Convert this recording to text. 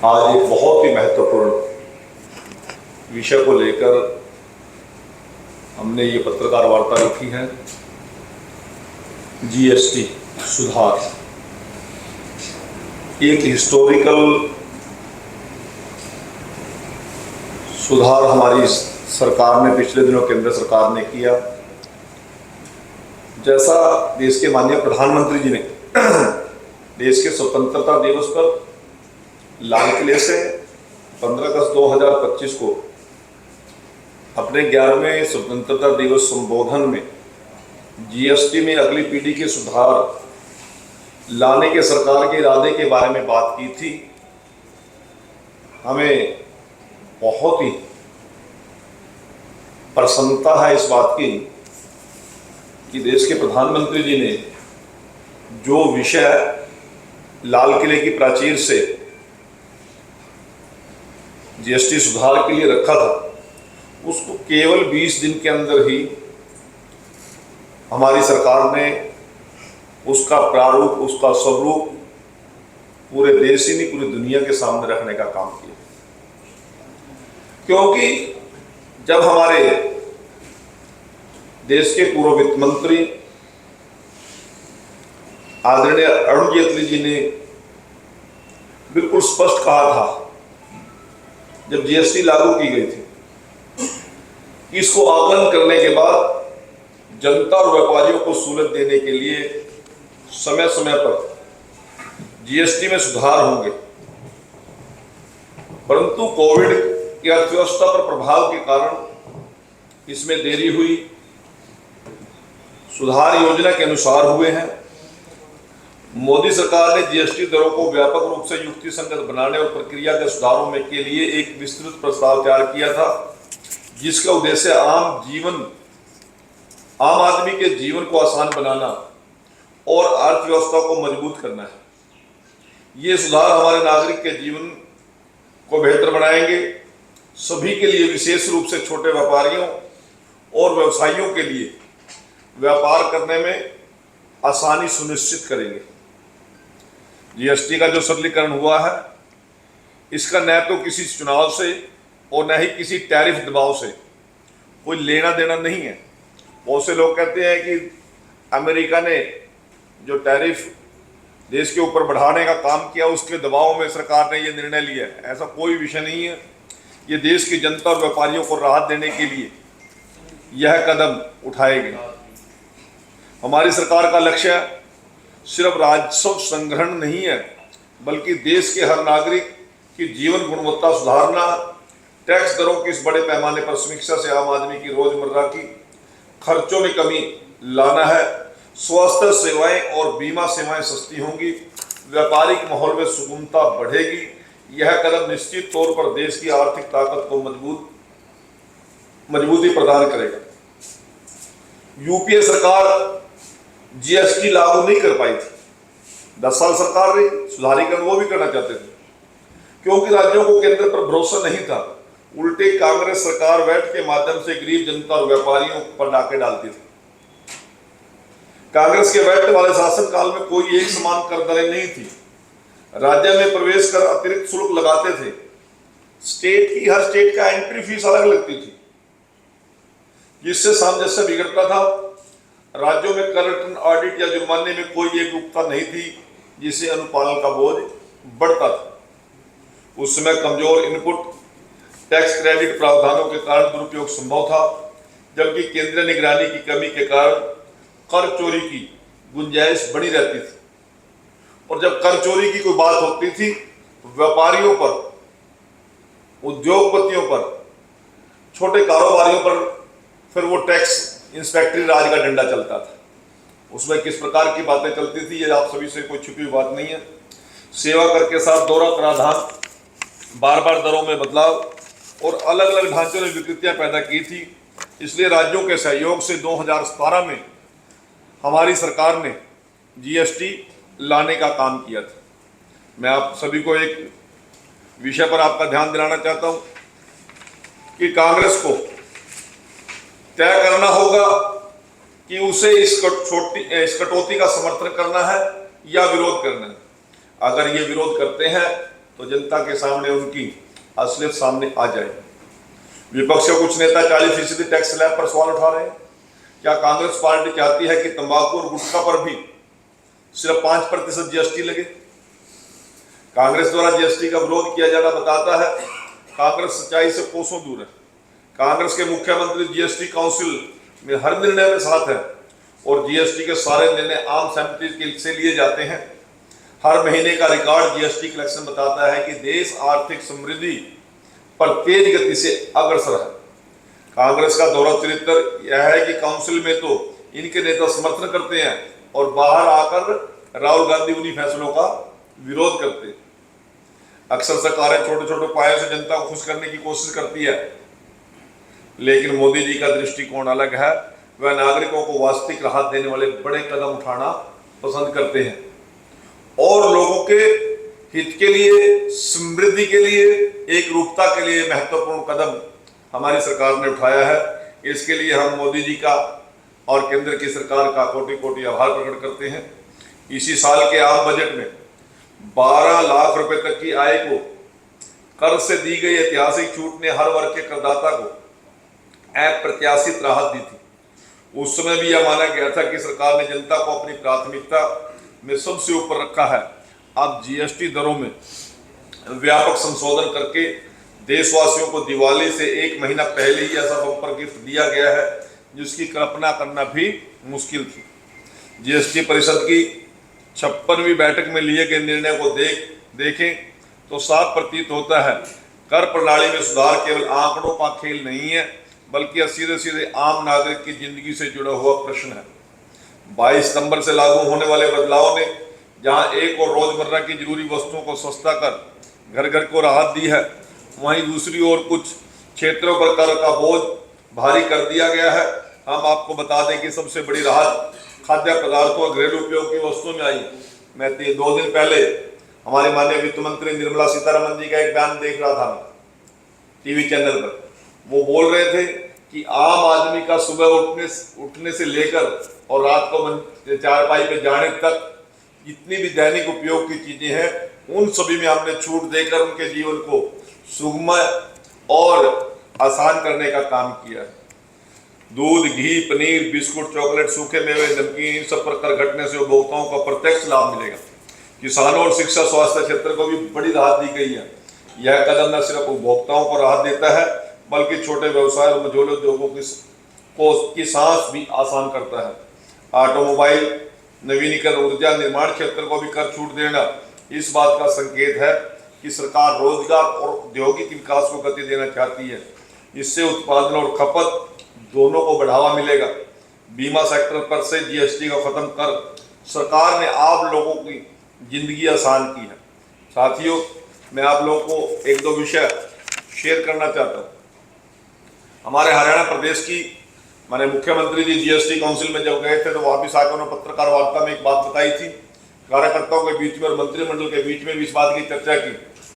आज एक बहुत ही महत्वपूर्ण विषय को लेकर हमने ये पत्रकार वार्ता रखी है। जीएसटी सुधार एक हिस्टोरिकल सुधार हमारी सरकार ने पिछले दिनों केंद्र सरकार ने किया। जैसा देश के माननीय प्रधानमंत्री जी ने देश के स्वतंत्रता दिवस पर लाल किले से 15 अगस्त 2025 को अपने 11वें स्वतंत्रता दिवस संबोधन में जीएसटी में अगली पीढ़ी के सुधार लाने के सरकार के इरादे के बारे में बात की थी। हमें बहुत ही प्रसन्नता है इस बात की कि देश के प्रधानमंत्री जी ने जो विषय लाल किले की प्राचीर से जीएसटी सुधार के लिए रखा था, उसको केवल 20 दिन के अंदर ही हमारी सरकार ने उसका प्रारूप, उसका स्वरूप पूरे देश ही नहीं पूरी दुनिया के सामने रखने का काम किया। क्योंकि जब हमारे देश के पूर्व वित्त मंत्री आदरणीय अरुण जेटली जी ने बिल्कुल स्पष्ट कहा था जब जीएसटी लागू की गई थी, इसको आकलन करने के बाद जनता और व्यापारियों को सहूलत देने के लिए समय समय पर जीएसटी में सुधार होंगे, परंतु कोविड की अर्थव्यवस्था पर प्रभाव के कारण इसमें देरी हुई। सुधार योजना के अनुसार हुए हैं। मोदी सरकार ने जीएसटी दरों को व्यापक रूप से युक्तिसंगत बनाने और प्रक्रिया के सुधारों में के लिए एक विस्तृत प्रस्ताव तैयार किया था, जिसका उद्देश्य आम आदमी के जीवन को आसान बनाना और अर्थव्यवस्था को मजबूत करना है। ये सुधार हमारे नागरिक के जीवन को बेहतर बनाएंगे, सभी के लिए, विशेष रूप से छोटे व्यापारियों और व्यवसायियों के लिए व्यापार करने में आसानी सुनिश्चित करेंगे। जीएसटी का जो सरलीकरण हुआ है, इसका न तो किसी चुनाव से और न ही किसी टैरिफ दबाव से कोई लेना देना नहीं है। बहुत से लोग कहते हैं कि अमेरिका ने जो टैरिफ देश के ऊपर बढ़ाने का काम किया, उसके दबाव में सरकार ने ये निर्णय लिया है। ऐसा कोई विषय नहीं है। ये देश की जनता और व्यापारियों को राहत देने के लिए यह कदम उठाए गए। हमारी सरकार का लक्ष्य सिर्फ राजस्व संग्रहण नहीं है, बल्कि देश के हर नागरिक की जीवन गुणवत्ता सुधारना, टैक्स दरों की इस बड़े पैमाने पर समीक्षा से आम आदमी की रोजमर्रा की खर्चों में कमी लाना है। स्वास्थ्य सेवाएं और बीमा सेवाएं सस्ती होंगी, व्यापारिक माहौल में सुगमता बढ़ेगी। यह कदम निश्चित तौर पर देश की आर्थिक ताकत को मजबूती प्रदान करेगा। यूपीए सरकार जीएसटी लागू नहीं कर पाई थी। 10 साल सरकार रही, सुधारीकरण वो भी करना चाहते थे, क्योंकि राज्यों को केंद्र पर भरोसा नहीं था। उल्टे कांग्रेस सरकार वैट के माध्यम से गरीब जनता और व्यापारियों पर डाके डालती थी। कांग्रेस के वैट वाले शासनकाल में कोई एक समान कर दरें नहीं थी। राज्य में प्रवेश कर अतिरिक्त शुल्क लगाते थे। हर स्टेट का एंट्री फीस अलग लगती थी, जिससे सामंजस्य बिगड़ता था। राज्यों में कर रिटर्न, ऑडिट या जुर्माने में कोई एकरूपता नहीं थी, जिससे अनुपालन का बोझ बढ़ता था। उस समय कमजोर इनपुट टैक्स क्रेडिट प्रावधानों के कारण दुरुपयोग संभव था, जबकि केंद्रीय निगरानी की कमी के कारण कर चोरी की गुंजाइश बनी रहती थी। और जब कर चोरी की कोई बात होती थी, व्यापारियों पर, उद्योगपतियों पर, छोटे कारोबारियों पर फिर वो टैक्स इंस्पेक्टरी राज का डंडा चलता था। उसमें किस प्रकार की बातें चलती थी, ये आप सभी से कोई छुपी बात नहीं है। सेवा कर के साथ दोहरा कराधान, बार बार दरों में बदलाव और अलग अलग ढांचों में विकृतियां पैदा की थी। इसलिए राज्यों के सहयोग से 2017 में हमारी सरकार ने जीएसटी लाने का काम किया था। मैं आप सभी को एक विषय पर आपका ध्यान दिलाना चाहता हूं कि कांग्रेस को तय करना होगा कि उसे इस कटौती का समर्थन करना है या विरोध करना है। अगर ये विरोध करते हैं तो जनता के सामने उनकी असलियत सामने आ जाए। विपक्ष के कुछ नेता 40% टैक्स स्लैब पर सवाल उठा रहे हैं। क्या कांग्रेस पार्टी चाहती है कि तंबाकू और गुटखा पर भी सिर्फ 5% जीएसटी लगे? कांग्रेस द्वारा जीएसटी का विरोध किया जाना बताता है कांग्रेस सच्चाई से कोसों दूर है। कांग्रेस के मुख्यमंत्री जीएसटी काउंसिल में हर निर्णय में साथ है और जीएसटी के सारे निर्णय आम सहमति से लिए जाते हैं। हर महीने का रिकॉर्ड जीएसटी कलेक्शन बताता है कि देश आर्थिक समृद्धि पर तेज गति से अग्रसर है। कांग्रेस का दोहरा चरित्र यह है कि काउंसिल में तो इनके नेता समर्थन करते हैं और बाहर आकर राहुल गांधी उन्हीं फैसलों का विरोध करते हैं। अक्सर सरकारें छोटे छोटे उपायों से जनता को खुश करने की कोशिश करती है, लेकिन मोदी जी का दृष्टिकोण अलग है। वह नागरिकों को वास्तविक राहत देने वाले बड़े कदम उठाना पसंद करते हैं और लोगों के हित के लिए, समृद्धि के लिए, एक रूपता के लिए महत्वपूर्ण कदम हमारी सरकार ने उठाया है। इसके लिए हम मोदी जी का और केंद्र की सरकार का कोटि कोटि आभार प्रकट करते हैं। इसी साल के आम बजट में 12 लाख रुपए तक की आय को कर से दी गई ऐतिहासिक छूट ने हर वर्ग के करदाता को अप्रत्याशित राहत दी थी। उस समय भी यह माना गया था कि सरकार ने जनता को अपनी प्राथमिकता में सबसे ऊपर रखा है। अब जीएसटी दरों में व्यापक संशोधन करके देशवासियों को दिवाली से 1 महीना पहले ही ऐसा बम्पर गिफ्ट दिया गया है जिसकी कल्पना करना भी मुश्किल थी। जीएसटी परिषद की 56वीं बैठक में लिए गए निर्णय को देखें तो साफ प्रतीत होता है कर प्रणाली में सुधार केवल आंकड़ों का खेल नहीं है, बल्कि सीधे सीधे आम नागरिक की जिंदगी से जुड़ा हुआ प्रश्न है। 22 सितंबर से लागू होने वाले बदलाव ने जहां एक और रोजमर्रा की जरूरी वस्तुओं को सस्ता कर घर घर को राहत दी है, वहीं दूसरी ओर कुछ क्षेत्रों पर कर का बोझ भारी कर दिया गया है। हम आपको बता दें कि सबसे बड़ी राहत खाद्य पदार्थों और घरेलू उपयोग की वस्तुओं में आई। मैं 2 दिन पहले हमारे माननीय वित्त मंत्री निर्मला सीतारमण जी का एक बयान देख रहा था टीवी चैनल पर। वो बोल रहे थे कि आम आदमी का सुबह उठने से लेकर और रात को चारपाई पे जाने तक जितनी भी दैनिक उपयोग की चीजें हैं, उन सभी में हमने छूट देकर उनके जीवन को सुगम और आसान करने का काम किया है। दूध, घी, पनीर, बिस्कुट, चॉकलेट, सूखे मेवे, नमकीन, इन सब पर कर घटने से उपभोक्ताओं को प्रत्यक्ष लाभ मिलेगा। किसानों और शिक्षा स्वास्थ्य क्षेत्र को भी बड़ी राहत दी गई है। यह कदम न सिर्फ उपभोक्ताओं को राहत देता है, बल्कि छोटे व्यवसाय और मझोले उद्योगों की सांस भी आसान करता है। ऑटोमोबाइल, नवीनीकरण ऊर्जा, निर्माण क्षेत्र को भी कर छूट देना इस बात का संकेत है कि सरकार रोजगार और औद्योगिक विकास को गति देना चाहती है। इससे उत्पादन और खपत दोनों को बढ़ावा मिलेगा। बीमा सेक्टर पर से जीएसटी को खत्म कर सरकार ने आप लोगों की जिंदगी आसान की है। साथियों, मैं आप लोगों को 1-2 विषय शेयर करना चाहता हूँ। हमारे हरियाणा प्रदेश की माने मुख्यमंत्री जी जीएसटी काउंसिल में जब गए थे तो वापिस आकर उन्होंने पत्रकार वार्ता में एक बात बताई थी। कार्यकर्ताओं के बीच में और मंत्रिमंडल के बीच में भी इस बात की चर्चा की